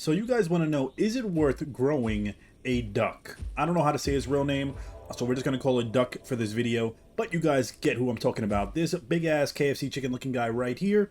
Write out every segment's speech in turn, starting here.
So you guys want to know, is it worth growing a duck? I don't know how to say his real name, so we're just going to call it Duck for this video. But you guys get who I'm talking about. This big ass KFC chicken looking guy right here.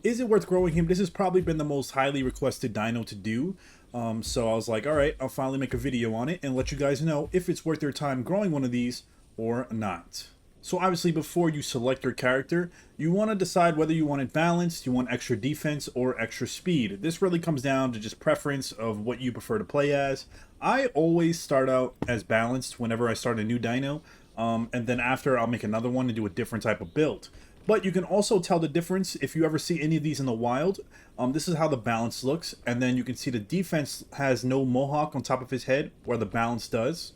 Is it worth growing him? This has probably been the most highly requested dino to do. So I was like, alright, I'll finally make a video on it and let you guys know if it's worth your time growing one of these or not. So obviously before you select your character, you want to decide whether you want it balanced, you want extra defense, or extra speed. This really comes down to just preference of what you prefer to play as. I always start out as balanced whenever I start a new dino, and then after I'll make another one and do a different type of build. But you can also tell the difference if you ever see any of these in the wild. This is how the balance looks, and then you can see the defense has no mohawk on top of his head, where the balance does.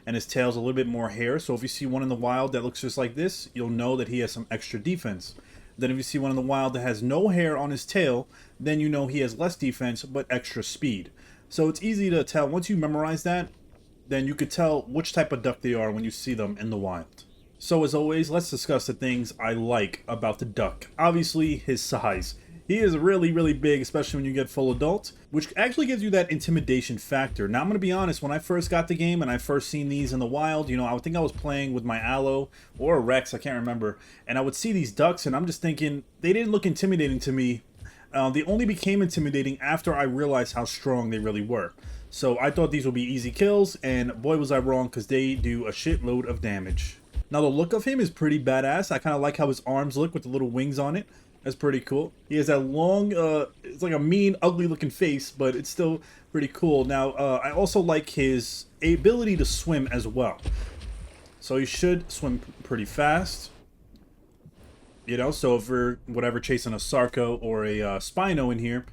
And his tail's a little bit more hair. So if you see one in the wild that looks just like this, you'll know that he has some extra defense. Then if you see one in the wild that has no hair on his tail, then you know he has less defense but extra speed. So it's easy to tell. Once you memorize that, then you could tell which type of duck they are when you see them in the wild. So as always, let's discuss the things I like about the duck. Obviously, his size. He is really, really big, especially when you get full adult, which actually gives you that intimidation factor. Now, I'm going to be honest, when I first got the game and I first seen these in the wild, you know, I think I was playing with my Aloe or a Rex, I can't remember, and I would see these ducks and I'm just thinking, they didn't look intimidating to me. They only became intimidating after I realized how strong they really were. So I thought these would be easy kills, and boy was I wrong, because they do a shitload of damage. Now, the look of him is pretty badass. I kind of like how his arms look with the little wings on it. That's pretty cool. He has that long, it's like a mean, ugly looking face, but it's still pretty cool. Now, I also like his ability to swim as well. So he should swim pretty fast. You know, so if we're, whatever, chasing a Sarco or a Spino in here,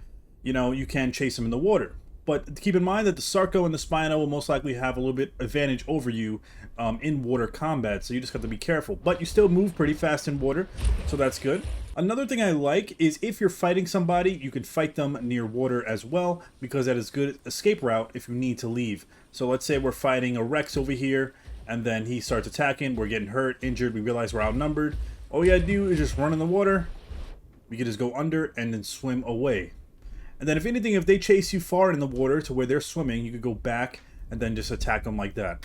you know, you can chase him in the water. But keep in mind that the Sarco and the Spino will most likely have a little bit advantage over you in water combat, so you just have to be careful. But you still move pretty fast in water, so that's good. Another thing I like is if you're fighting somebody, you can fight them near water as well, because that is good escape route if you need to leave. So let's say we're fighting a Rex over here, and then he starts attacking, we're getting hurt, injured, we realize we're outnumbered. All we gotta do is just run in the water, we can just go under and then swim away. And then if anything, if they chase you far in the water to where they're swimming, you could go back and then just attack them like that.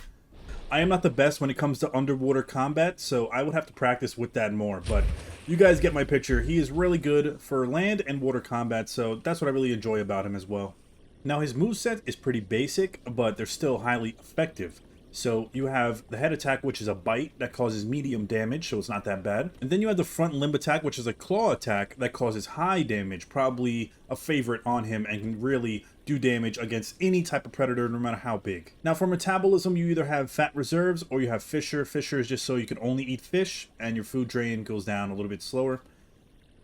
I am not the best when it comes to underwater combat, so I would have to practice with that more. But you guys get my picture. He is really good for land and water combat, so that's what I really enjoy about him as well. Now, his moveset is pretty basic, but they're still highly effective. So you have the head attack, which is a bite that causes medium damage, so it's not that bad. And then you have the front limb attack, which is a claw attack that causes high damage, probably a favorite on him, and can really do damage against any type of predator, no matter how big. Now, for metabolism, you either have fat reserves or you have Fisher. Fisher is just so you can only eat fish, and your food drain goes down a little bit slower.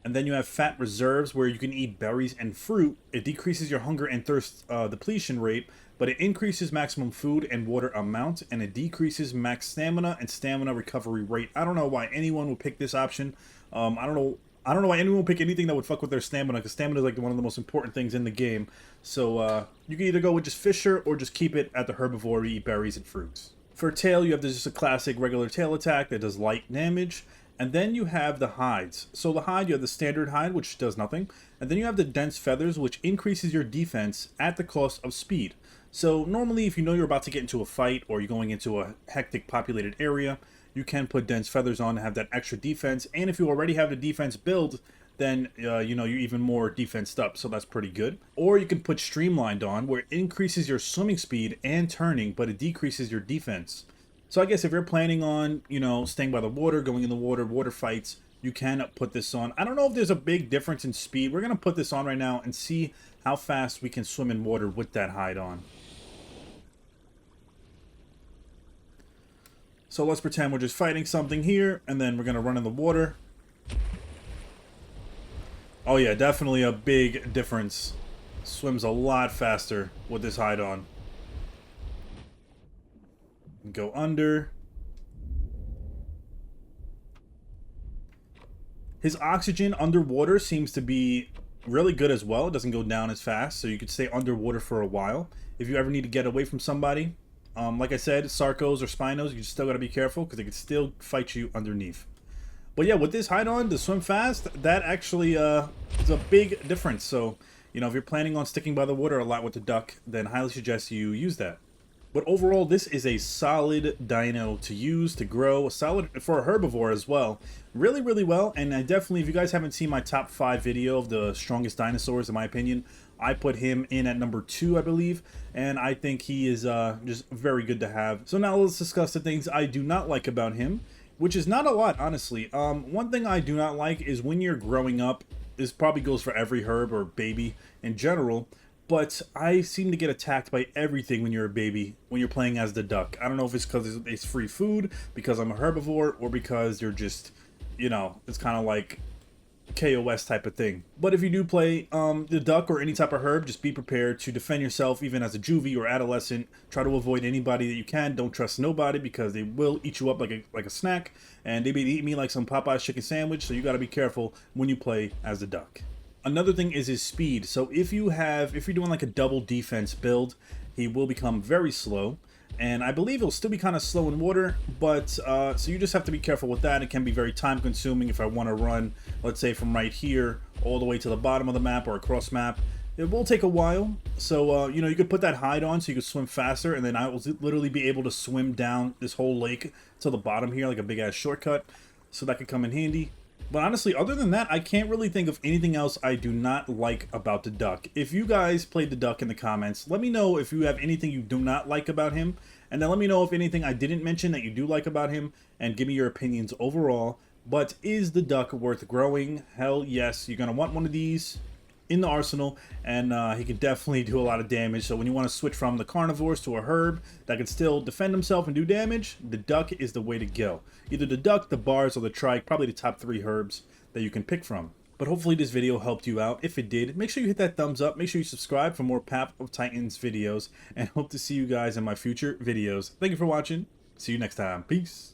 And then you have fat reserves, where you can eat berries and fruit. It decreases your hunger and thirst depletion rate, but it increases maximum food and water amount, and it decreases max stamina and stamina recovery rate. I don't know why anyone would pick this option. I don't know why anyone would pick anything that would fuck with their stamina, because stamina is like one of the most important things in the game. So you can either go with just Fisher or just keep it at the herbivore, where you eat berries and fruits. For tail, you have just a classic regular tail attack that does light damage. And then you have the hides. So the hide, you have the standard hide, which does nothing. And then you have the dense feathers, which increases your defense at the cost of speed. So normally, if you know you're about to get into a fight or you're going into a hectic populated area, you can put dense feathers on to have that extra defense. And if you already have the defense build, then you know, you're even more defensed up, so that's pretty good. Or you can put streamlined on, where it increases your swimming speed and turning, but it decreases your defense. So I guess if you're planning on, you know, staying by the water, going in the water, water fights, you can put this on. I don't know if there's a big difference in speed. We're going to put this on right now and see how fast we can swim in water with that hide on. So let's pretend we're just fighting something here, and then we're going to run in the water. Oh yeah, definitely a big difference. Swims a lot faster with this hide on. Go under. His oxygen underwater seems to be really good as well. It doesn't go down as fast, so you could stay underwater for a while. If you ever need to get away from somebody, like I said, Sarcos or Spinos, you still gotta be careful, because they could still fight you underneath. But yeah, with this hide on to swim fast, that actually is a big difference. So You know, if you're planning on sticking by the water a lot with the duck, then highly suggest you use that. But overall, this is a solid dino to use, to grow, solid for a herbivore as well. Really, really well, and I definitely, if you guys haven't seen my top 5 video of the strongest dinosaurs, in my opinion, I put him in at number 2, I believe, and I think he is just very good to have. So now let's discuss the things I do not like about him, which is not a lot, honestly. One thing I do not like is when you're growing up, this probably goes for every herb or baby in general, but I seem to get attacked by everything when you're a baby, when you're playing as the duck. I don't know if it's because it's free food, because I'm a herbivore, or because you're just, you know, it's kind of like KOS type of thing. But if you do play the duck or any type of herb, just be prepared to defend yourself even as a juvie or adolescent. Try to avoid anybody that you can. Don't trust nobody, because they will eat you up like a snack, and they be eating me like some Popeye's chicken sandwich, so you got to be careful when you play as the duck. Another thing is his speed. So if you're doing like a double defense build, he will become very slow. And I believe he'll still be kind of slow in water, but so you just have to be careful with that. It can be very time consuming if I want to run, let's say, from right here all the way to the bottom of the map or across map. It will take a while, so you know, you could put that hide on so you could swim faster, and then I will literally be able to swim down this whole lake to the bottom here like a big ass shortcut, so that could come in handy. But honestly, other than that, I can't really think of anything else I do not like about the duck. If you guys played the duck in the comments, let me know if you have anything you do not like about him. And then let me know if anything I didn't mention that you do like about him. And give me your opinions overall. But is the duck worth growing? Hell yes. You're going to want one of these in the arsenal, and he can definitely do a lot of damage. So when you want to switch from the carnivores to a herb that can still defend himself and do damage, the duck is the way to go. Either the duck, the bars, or the trike, probably the top 3 herbs that you can pick from. But hopefully this video helped you out. If it did, make sure you hit that thumbs up, make sure you subscribe for more Path of Titans videos, and hope to see you guys in my future videos. Thank you for watching. See you next time. Peace.